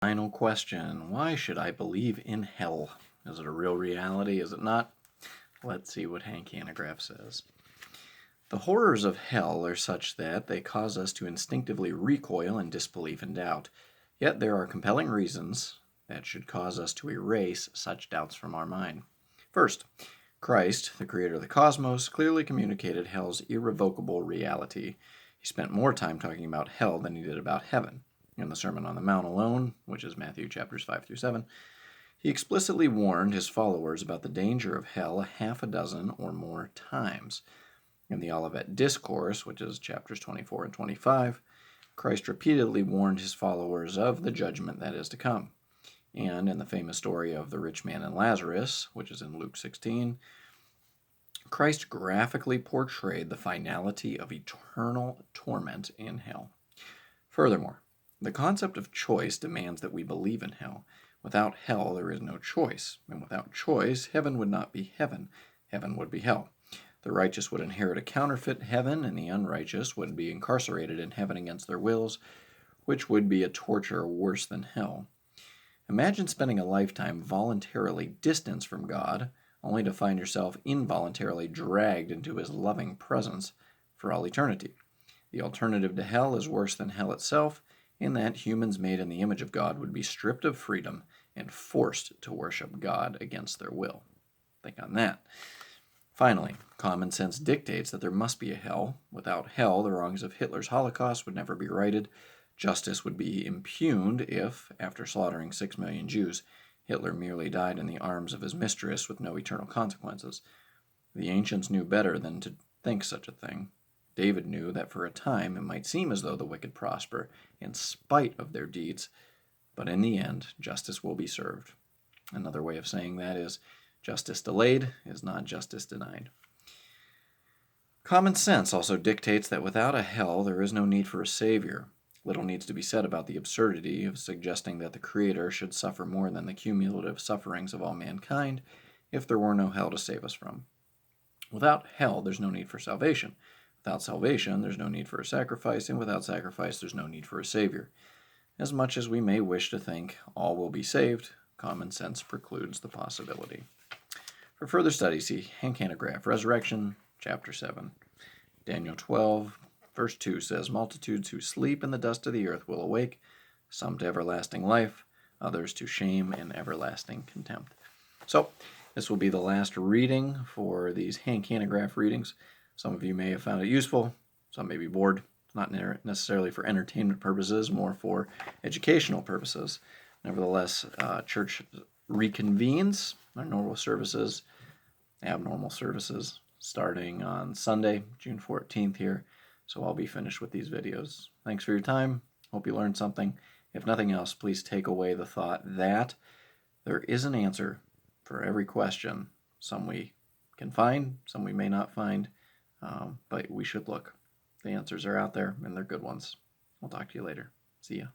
Final question. Why should I believe in hell? Is it a real reality? Is it not? Let's see what Hank Hanegraaff says. The horrors of hell are such that they cause us to instinctively recoil in disbelief and doubt. Yet there are compelling reasons that should cause us to erase such doubts from our mind. First, Christ, the creator of the cosmos, clearly communicated hell's irrevocable reality. He spent more time talking about hell than he did about heaven. In the Sermon on the Mount alone, which is Matthew chapters 5 through 7, he explicitly warned his followers about the danger of hell a half a dozen or more times. In the Olivet Discourse, which is chapters 24 and 25, Christ repeatedly warned his followers of the judgment that is to come. And in the famous story of the rich man and Lazarus, which is in Luke 16, Christ graphically portrayed the finality of eternal torment in hell. Furthermore, the concept of choice demands that we believe in hell. Without hell, there is no choice. And without choice, heaven would not be heaven. Heaven would be hell. The righteous would inherit a counterfeit heaven, and the unrighteous would be incarcerated in heaven against their wills, which would be a torture worse than hell. Imagine spending a lifetime voluntarily distanced from God, only to find yourself involuntarily dragged into his loving presence for all eternity. The alternative to hell is worse than hell itself, in that humans made in the image of God would be stripped of freedom and forced to worship God against their will. Think on that. Finally, common sense dictates that there must be a hell. Without hell, the wrongs of Hitler's Holocaust would never be righted. Justice would be impugned if, after slaughtering 6 million Jews, Hitler merely died in the arms of his mistress with no eternal consequences. The ancients knew better than to think such a thing. David knew that for a time it might seem as though the wicked prosper in spite of their deeds, but in the end, justice will be served. Another way of saying that is, justice delayed is not justice denied. Common sense also dictates that without a hell, there is no need for a savior. Little needs to be said about the absurdity of suggesting that the Creator should suffer more than the cumulative sufferings of all mankind if there were no hell to save us from. Without hell, there's no need for salvation. Without salvation, there's no need for a sacrifice, and without sacrifice, there's no need for a Savior. As much as we may wish to think all will be saved, common sense precludes the possibility. For further study, see Hank Hanegraaff, Resurrection, chapter 7. Daniel 12, verse 2 says, "Multitudes who sleep in the dust of the earth will awake, some to everlasting life, others to shame and everlasting contempt." So, this will be the last reading for these Hank Hanegraaff readings. Some of you may have found it useful, some may be bored. It's not necessarily for entertainment purposes, more for educational purposes. Nevertheless, church reconvenes our normal services, abnormal services, starting on Sunday, June 14th here. So I'll be finished with these videos. Thanks for your time. Hope you learned something. If nothing else, please take away the thought that there is an answer for every question. Some we can find, some we may not find. But we should look. The answers are out there, and they're good ones. I'll talk to you later. See ya.